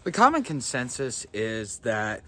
The common consensus is that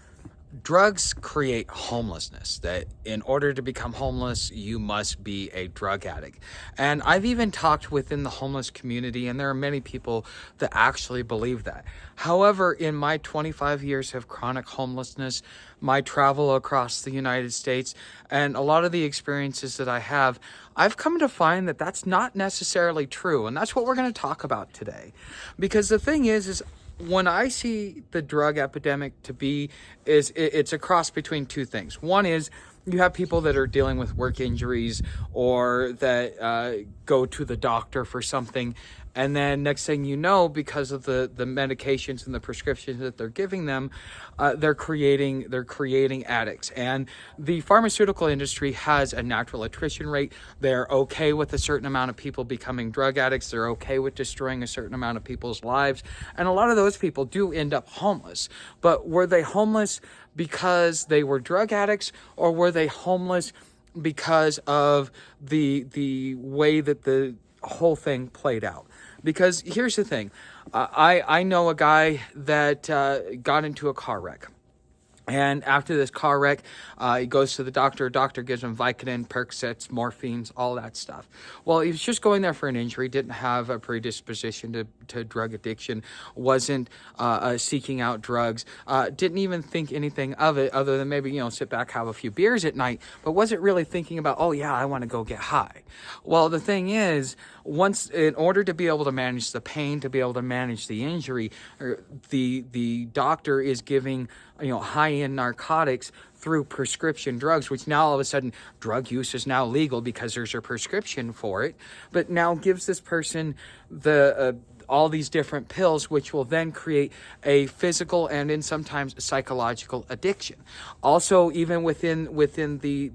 drugs create homelessness, that in order to become homeless, you must be a drug addict. And I've even talked within the homeless community, and there are many people that actually believe that. However, in my 25 years of chronic homelessness, my travel across the United States, and a lot of the experiences that I have, I've come to find that that's not necessarily true. And that's what we're going to talk about today. Because the thing is when I see the drug epidemic to be, it's a cross between two things. One is you have people that are dealing with work injuries or that go to the doctor for something, and then next thing you know, because of the medications and the prescriptions that they're giving them, they're creating addicts. And the pharmaceutical industry has a natural attrition rate. They're okay with a certain amount of people becoming drug addicts. They're okay with destroying a certain amount of people's lives. And a lot of those people do end up homeless. But were they homeless because they were drug addicts, or were they homeless because of the way that the whole thing played out? Because here's the thing, I know a guy that got into a car wreck. And after this car wreck, he goes to the doctor. Doctor gives him Vicodin, Percocets, morphines, all that stuff. Well, he was just going there for an injury, didn't have a predisposition to drug addiction, wasn't seeking out drugs, didn't even think anything of it other than maybe, sit back, have a few beers at night, but wasn't really thinking about, oh yeah, I want to go get high. Well, the thing is, in order to be able to manage the pain, to be able to manage the injury, the doctor is giving high-end narcotics through prescription drugs, which now all of a sudden drug use is now legal because there's a prescription for it, but now gives this person all these different pills, which will then create a physical and in sometimes psychological addiction. Also, even within the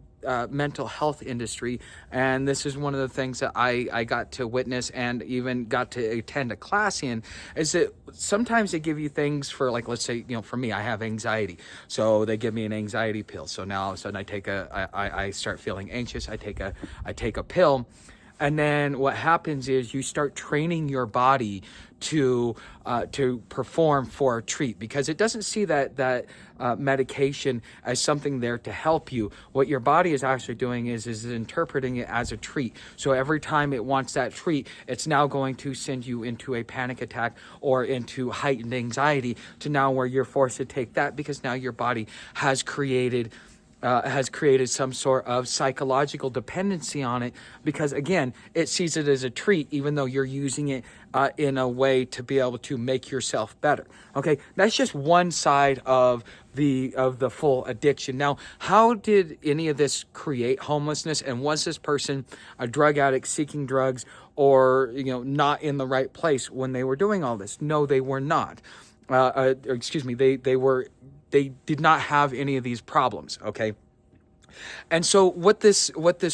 mental health industry, and this is one of the things that I got to witness and even got to attend a class in, is that sometimes they give you things for, like, let's say, for me, I have anxiety, so they give me an anxiety pill. So now all of a sudden I start feeling anxious. I take a pill. And then what happens is you start training your body to perform for a treat, because it doesn't see that medication as something there to help you. What your body is actually doing is interpreting it as a treat. So every time it wants that treat, it's now going to send you into a panic attack or into heightened anxiety, to now where you're forced to take that because now your body has created some sort of psychological dependency on it, because again, it sees it as a treat, even though you're using it in a way to be able to make yourself better. Okay, that's just one side of the full addiction. Now, how did any of this create homelessness? And was this person a drug addict seeking drugs, or not in the right place when they were doing all this? No, they were not. They did not have any of these problems, okay? And so what this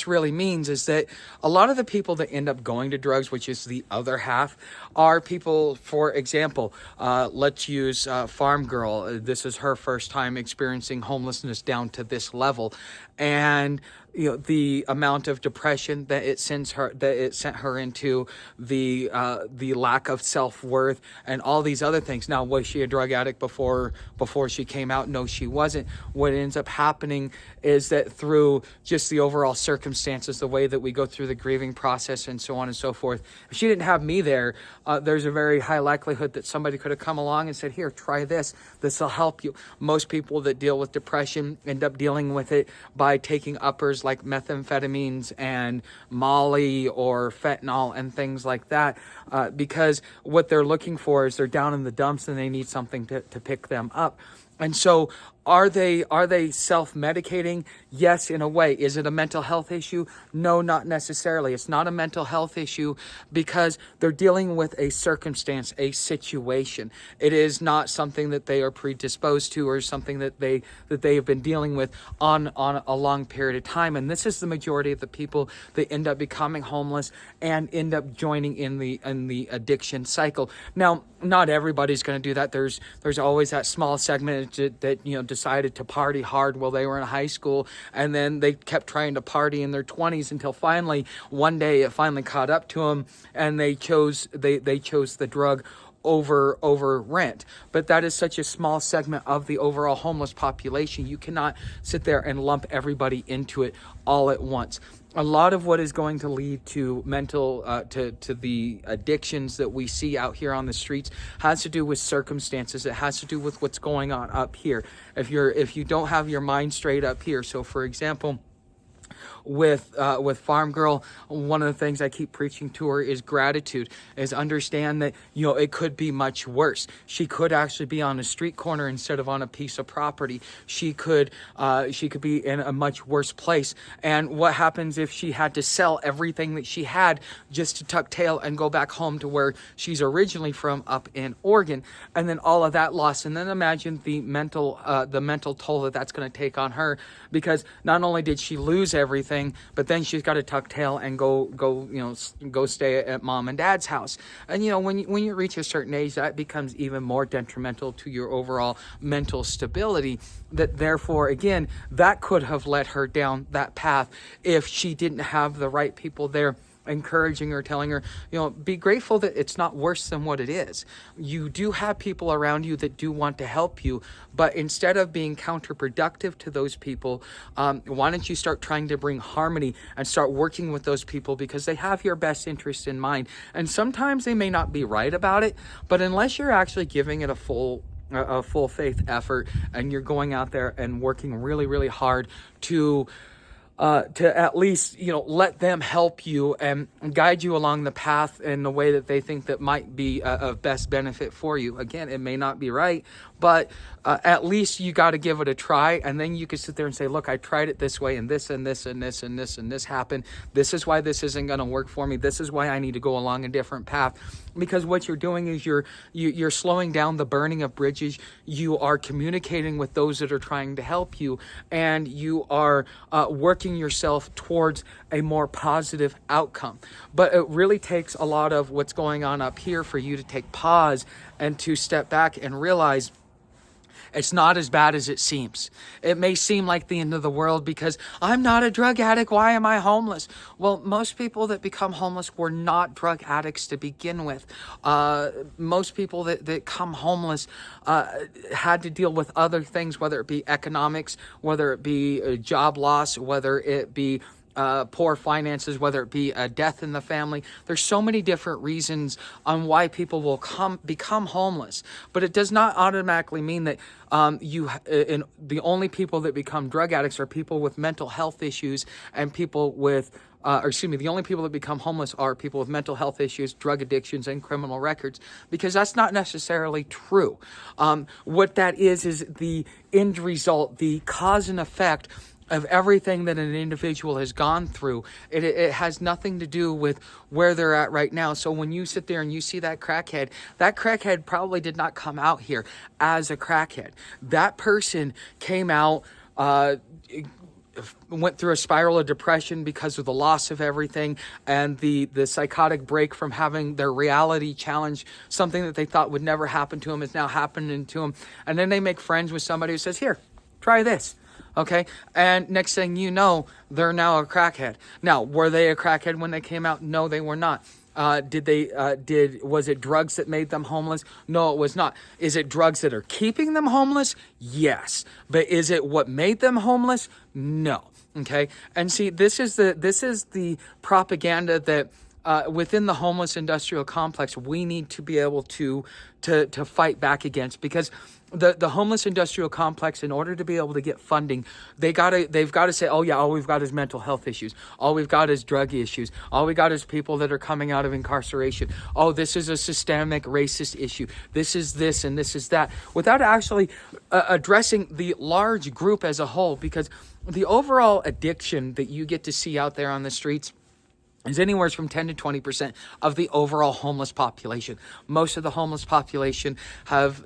really means is that a lot of the people that end up going to drugs, which is the other half, are people, for example, let's use Farm Girl. This is her first time experiencing homelessness down to this level. And the amount of depression that it sent her into, the lack of self-worth, and all these other things. Now, was she a drug addict before she came out? No, she wasn't. What ends up happening is that through just the overall circumstances, the way that we go through the grieving process and so on and so forth, if she didn't have me there, there's a very high likelihood that somebody could have come along and said, here, try this. This will help you. Most people that deal with depression end up dealing with it by taking uppers like methamphetamines and Molly or fentanyl and things like that, because what they're looking for is they're down in the dumps and they need something to pick them up. And so are they self-medicating? Yes, in a way. Is it a mental health issue? No, not necessarily. It's not a mental health issue because they're dealing with a circumstance, a situation. It is not something that they are predisposed to or something that they have been dealing with on a long period of time. And this is the majority of the people that end up becoming homeless and end up joining in the addiction cycle. Now, not everybody's going to do that. There's always that small segment that decided to party hard while they were in high school, and then they kept trying to party in their 20s until finally one day it finally caught up to them, and they chose the drug over rent. But that is such a small segment of the overall homeless population. You cannot sit there and lump everybody into it all at once. A lot of what is going to lead to mental to the addictions that we see out here on the streets has to do with circumstances. It has to do with what's going on up here. If you don't have your mind straight up here. So for example, with Farm Girl, one of the things I keep preaching to her is gratitude, is understand that, it could be much worse. She could actually be on a street corner instead of on a piece of property. She could be in a much worse place. And what happens if she had to sell everything that she had just to tuck tail and go back home to where she's originally from, up in Oregon, and then all of that loss? And then imagine the mental toll that's going to take on her, because not only did she lose everything, but then she's got to tuck tail and go stay at mom and dad's house. And when you reach a certain age, that becomes even more detrimental to your overall mental stability. That therefore, again, that could have led her down that path if she didn't have the right people there encouraging her, telling her, be grateful that it's not worse than what it is. You do have people around you that do want to help you, but instead of being counterproductive to those people, why don't you start trying to bring harmony and start working with those people, because they have your best interest in mind. And sometimes they may not be right about it, but unless you're actually giving it a full faith effort, and you're going out there and working really, really hard to at least, let them help you and guide you along the path in the way that they think that might be of best benefit for you. Again, it may not be right, but at least you got to give it a try. And then you can sit there and say, look, I tried it this way, and this and this and this and this and this happened. This is why this isn't going to work for me. This is why I need to go along a different path. Because what you're doing is you're slowing down the burning of bridges. You are communicating with those that are trying to help you, and you are working yourself towards a more positive outcome. But it really takes a lot of what's going on up here for you to take pause and to step back and realize it's not as bad as it seems. It may seem like the end of the world because I'm not a drug addict. Why am I homeless? Well, most people that become homeless were not drug addicts to begin with. Most people that come homeless had to deal with other things, whether it be economics, whether it be job loss, whether it be poor finances, whether it be a death in the family. There's so many different reasons on why people will become homeless, but it does not automatically mean that the only people that become drug addicts are people with mental health issues and people with the only people that become homeless are people with mental health issues, drug addictions, and criminal records, because that's not necessarily true. What that is the end result, the cause and effect of everything that an individual has gone through. It has nothing to do with where they're at right now. So when you sit there and you see that crackhead probably did not come out here as a crackhead. That person came out, went through a spiral of depression because of the loss of everything and the psychotic break from having their reality challenge. Something that they thought would never happen to them is now happening to them. And then they make friends with somebody who says, here, try this. Okay. And next thing you know, they're now a crackhead. Now, were they a crackhead when they came out? No, they were not. Was it drugs that made them homeless? No, it was not. Is it drugs that are keeping them homeless? Yes. But is it what made them homeless? No. Okay. And see, this is the propaganda that within the homeless industrial complex we need to be able to fight back against, because the homeless industrial complex, in order to be able to get funding, they've got to say, oh yeah, all we've got is mental health issues. All we've got is drug issues. All we got is people that are coming out of incarceration. Oh, this is a systemic racist issue. This is this and this is that, without actually addressing the large group as a whole, because the overall addiction that you get to see out there on the streets is anywhere from 10 to 20% of the overall homeless population. Most of the homeless population have,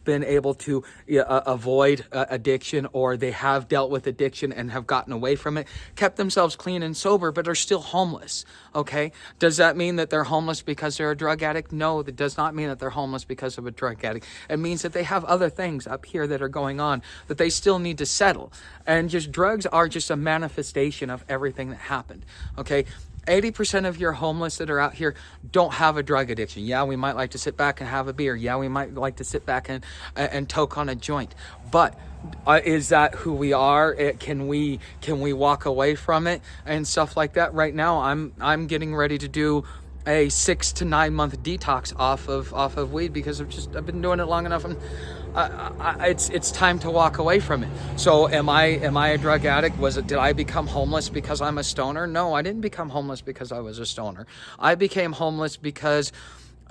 been able to avoid addiction, or they have dealt with addiction and have gotten away from it, kept themselves clean and sober, but are still homeless. Okay. Does that mean that they're homeless because they're a drug addict? No, that does not mean that they're homeless because of a drug addict. It means that they have other things up here that are going on that they still need to settle. And just drugs are just a manifestation of everything that happened. Okay. 80% of your homeless that are out here don't have a drug addiction. Yeah, we might like to sit back and have a beer. Yeah, we might like to sit back and toke on a joint. But is that who we are? Can we walk away from it and stuff like that? Right now, I'm getting ready to do a 6 to 9 month detox off of weed, because I've been doing it long enough. It's time to walk away from it. So am I a drug addict? Did I become homeless because I'm a stoner? No, I didn't become homeless because I was a stoner. I became homeless because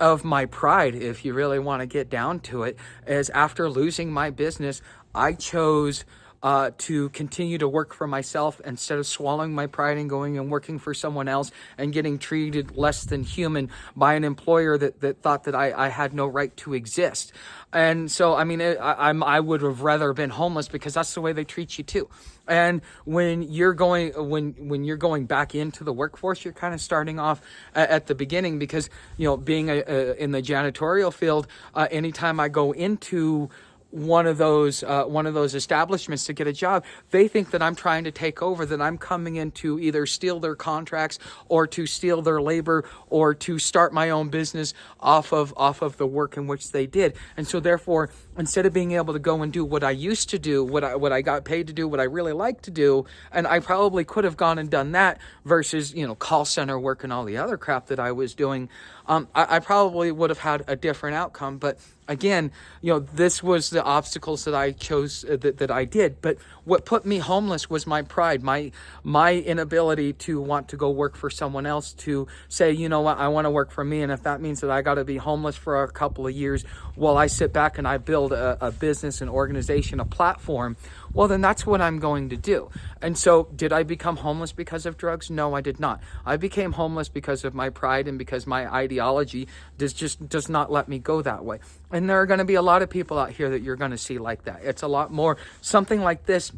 of my pride, if you really want to get down to it. Is after losing my business, I chose to continue to work for myself instead of swallowing my pride and going and working for someone else and getting treated less than human by an employer that thought that I had no right to exist. And so, I mean, I would have rather been homeless, because that's the way they treat you too. And when you're going back into the workforce, you're kind of starting off at the beginning, because, being in the janitorial field, anytime I go into one of those establishments to get a job, they think that I'm trying to take over, that I'm coming in to either steal their contracts or to steal their labor or to start my own business off of the work in which they did. And so therefore, instead of being able to go and do what I used to do, what I got paid to do, what I really like to do, and I probably could have gone and done that versus, call center work and all the other crap that I was doing, I probably would have had a different outcome. But again, this was the obstacles that I chose, that I did. But what put me homeless was my pride, my inability to want to go work for someone else, to say, you know what, I want to work for me. And if that means that I got to be homeless for a couple of years while I sit back and I build a business, an organization, a platform, well, then that's what I'm going to do. And so did I become homeless because of drugs? No, I did not. I became homeless because of my pride and because my ideology does not let me go that way. And there are going to be a lot of people out here that you're going to see like that. It's a lot more, something like this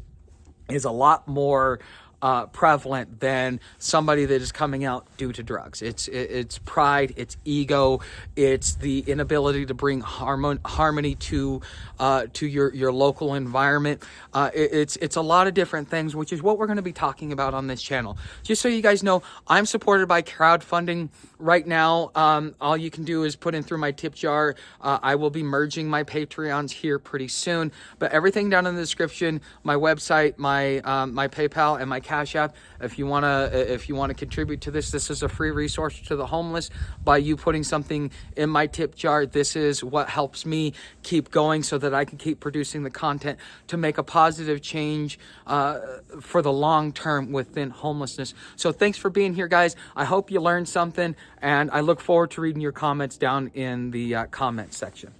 is a lot more prevalent than somebody that is coming out due to drugs. It's pride, it's ego, it's the inability to bring harmony to your local environment. It's a lot of different things, which is what we're going to be talking about on this channel. Just so you guys know, I'm supported by crowdfunding right now. All you can do is put in through my tip jar. I will be merging my Patreons here pretty soon, but everything down in the description, my website, my PayPal, and my Cash App. If you wanna contribute to this is a free resource to the homeless. By you putting something in my tip jar, this is what helps me keep going so that I can keep producing the content to make a positive change for the long term within homelessness. So thanks for being here, guys. I hope you learned something, and I look forward to reading your comments down in the comment section.